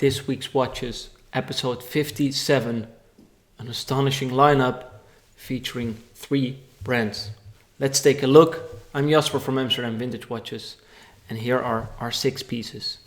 this week's watches, episode 57, an astonishing lineup featuring 3 brands. Let's take a look. I'm Jasper from Amsterdam Vintage Watches, and here are our 6 pieces.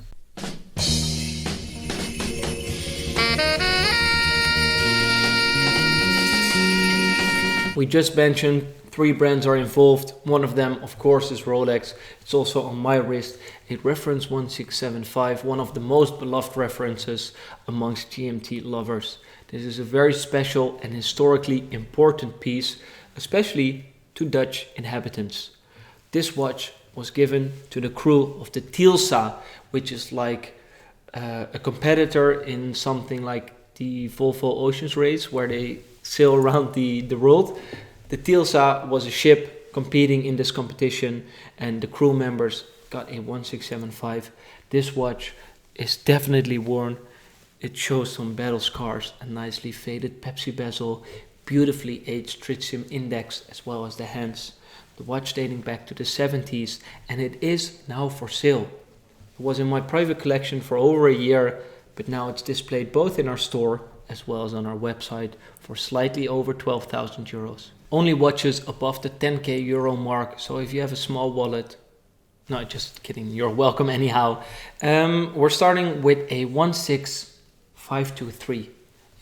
We just mentioned 3 brands are involved. One of them, of course, is Rolex. It's also on my wrist, a reference 1675, one of the most beloved references amongst GMT lovers. This is a very special and historically important piece, especially to Dutch inhabitants. This watch was given to the crew of the Tilsa, which is like a competitor in something like the Volvo Oceans Race, where they sail around the world. The Tilsa was a ship competing in this competition, and the crew members got a 1675. This watch is definitely worn. It shows some battle scars, a nicely faded Pepsi bezel, beautifully aged tritium index, as well as the hands. The watch dating back to the 70s, and it is now for sale. It was in my private collection for over a year, but now it's displayed both in our store as well as on our website for slightly over 12,000 euros. Only watches above the 10k euro mark, so if you have a small wallet, no, just kidding, you're welcome anyhow. We're starting with a 16523,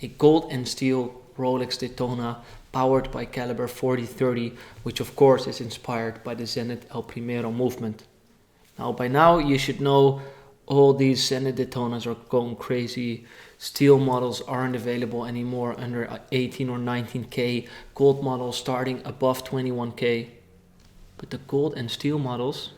a gold and steel Rolex Daytona powered by caliber 4030, which of course is inspired by the Zenit El Primero movement. Now by now you should know all these Zenit Daytonas are going crazy. Steel models aren't available anymore under 18 or 19k, gold models starting above 21k. But the gold and steel models,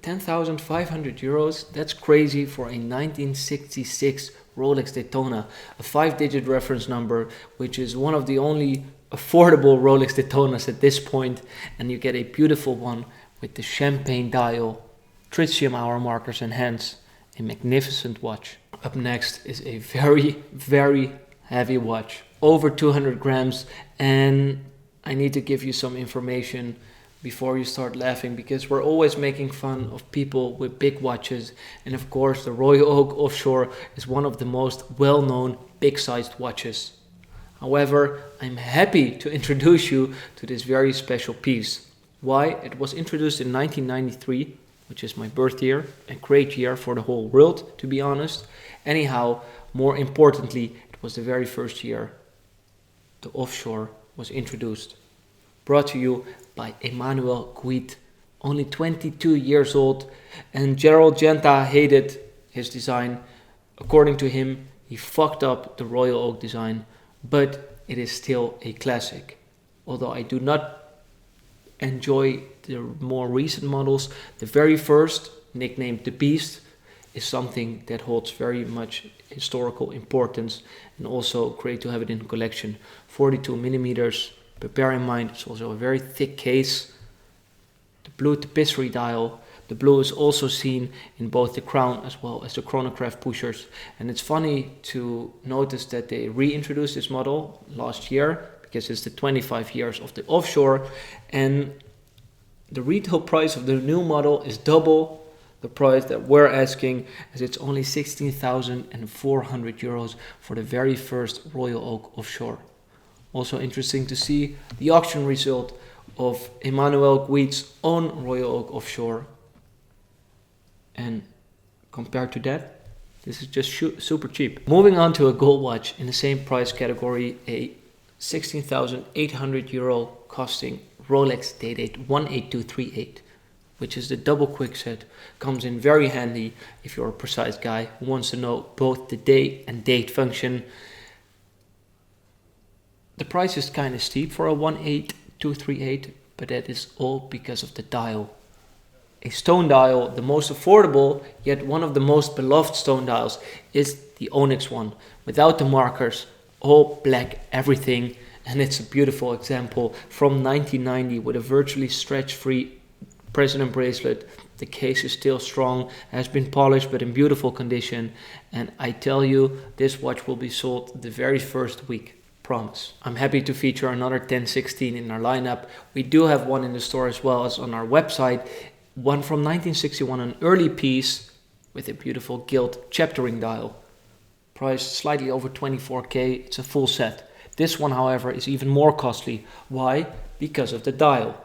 10,500 euros, that's crazy for a 1966 Rolex Daytona, a 5-digit reference number, which is one of the only affordable Rolex Daytonas at this point, and you get a beautiful one with the champagne dial, tritium hour markers and hands, a magnificent watch. Up next is a very, very heavy watch, over 200 grams, and I need to give you some information before you start laughing, because we're always making fun of people with big watches, and of course the Royal Oak Offshore is one of the most well-known big-sized watches. However, I'm happy to introduce you to this very special piece. Why? It was introduced in 1993, which is my birth year, a great year for the whole world, to be honest. Anyhow, more importantly, it was the very first year the Offshore was introduced. Brought to you by Emmanuel Piguet, only 22 years old, and Gerald Genta hated his design. According to him, he fucked up the Royal Oak design, but it is still a classic. Although I do not enjoy the more recent models, the very first, nicknamed the Beast, is something that holds very much historical importance and also great to have it in collection. 42 millimeters, but bear in mind it's also a very thick case. The blue tapisserie dial, the blue is also seen in both the crown as well as the chronograph pushers, and it's funny to notice that they reintroduced this model last year because it's the 25 years of the Offshore, and the retail price of the new model is double the price that we're asking, as it's only 16,400 euros for the very first Royal Oak Offshore. Also interesting to see the auction result of Emmanuel Piguet's own Royal Oak Offshore, and compared to that, this is just super cheap. Moving on to a gold watch in the same price category, a 16,800 euro costing Rolex Day-Date 18238, which is the double quickset. Comes in very handy if you're a precise guy who wants to know both the day and date function. The price is kind of steep for a 18238, but that is all because of the dial. A stone dial, the most affordable, yet one of the most beloved stone dials, is the Onyx one, without the markers, all black everything, and it's a beautiful example from 1990 with a virtually stretch-free president bracelet. The case is still strong, has been polished but in beautiful condition, and I tell you, this watch will be sold the very first week. Promise. I'm happy to feature another 1016 in our lineup. We do have one in the store as well as on our website. One from 1961, an early piece with a beautiful gilt chaptering dial. Priced slightly over 24k, it's a full set. This one, however, is even more costly. Why? Because of the dial.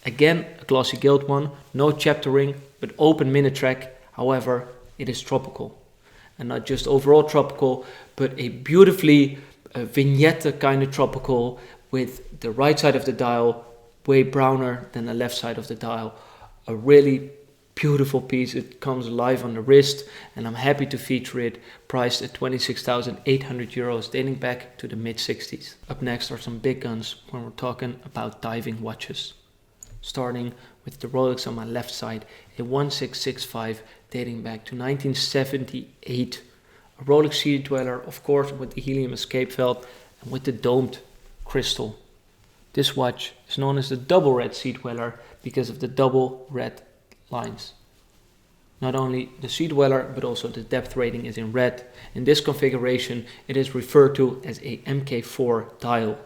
Again, a glossy gilt one, no chaptering, but open minute track. However, it is tropical. And not just overall tropical, but a beautifully vignette kind of tropical, with the right side of the dial way browner than the left side of the dial. A really beautiful piece. It comes live on the wrist, and I'm happy to feature it, priced at 26,800 euros, dating back to the mid-60s. Up next are some big guns when we're talking about diving watches. Starting with the Rolex on my left side, a 1665 dating back to 1978. A Rolex Seadweller, of course, with the helium escape valve and with the domed crystal. This watch is known as the double red Seadweller because of the double red lines. Not only the Seadweller, but also the depth rating is in red. In this configuration, it is referred to as a MK4 dial.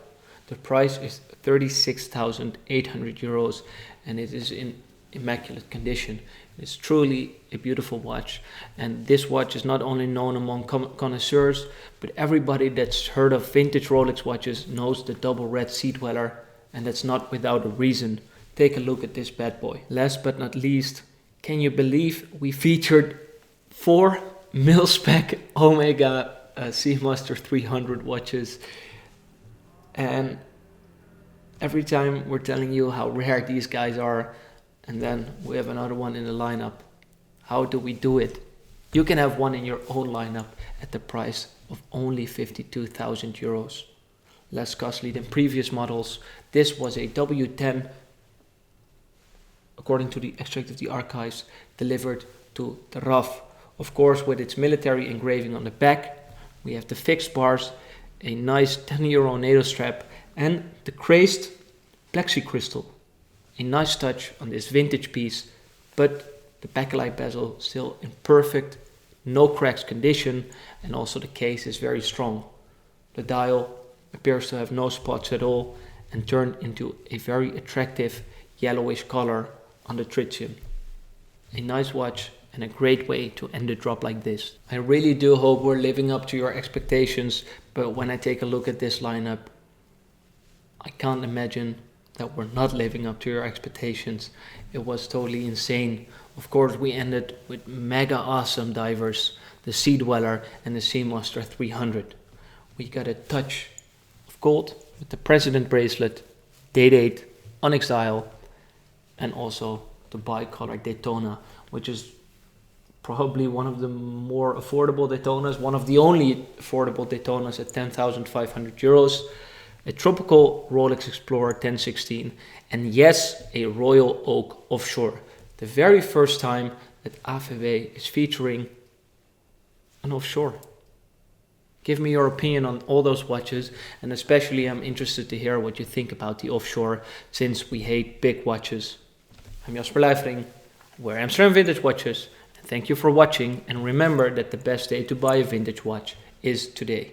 The price is 36,800 euros, and it is in immaculate condition. It's truly a beautiful watch, and this watch is not only known among connoisseurs, but everybody that's heard of vintage Rolex watches knows the double red Seadweller, and that's not without a reason. Take a look at this bad boy. Last but not least, can you believe we featured 4 Milspec Omega Seamaster 300 watches? And every time we're telling you how rare these guys are, and then we have another one in the lineup. How do we do it? You can have one in your own lineup at the price of only 52,000 euros. Less costly than previous models. This was a W10, according to the extract of the archives, delivered to the RAF. Of course, with its military engraving on the back. We have the fixed bars, a nice 10 euro NATO strap, and the crazed plexi crystal. A nice touch on this vintage piece, but the backlight bezel still in perfect, no cracks condition, and also the case is very strong. The dial appears to have no spots at all and turned into a very attractive yellowish color on the tritium. A nice watch and a great way to end a drop like this. I really do hope we're living up to your expectations, but when I take a look at this lineup, I can't imagine that we're not living up to your expectations. It was totally insane. Of course, we ended with mega awesome divers, the Seadweller and the Seamaster 300. We got a touch of gold with the President bracelet, Day-Date, Onyx dial, and also the bicolor Daytona, which is probably one of the more affordable Daytonas, one of the only affordable Daytonas at 10,500 euros. A tropical Rolex Explorer 1016, and yes, a Royal Oak offshore. The very first time that AVW is featuring an offshore. Give me your opinion on all those watches, and especially I'm interested to hear what you think about the offshore, since we hate big watches. I'm Jasper Luijering, we're Amsterdam Vintage Watches, and thank you for watching, and remember that the best day to buy a vintage watch is today.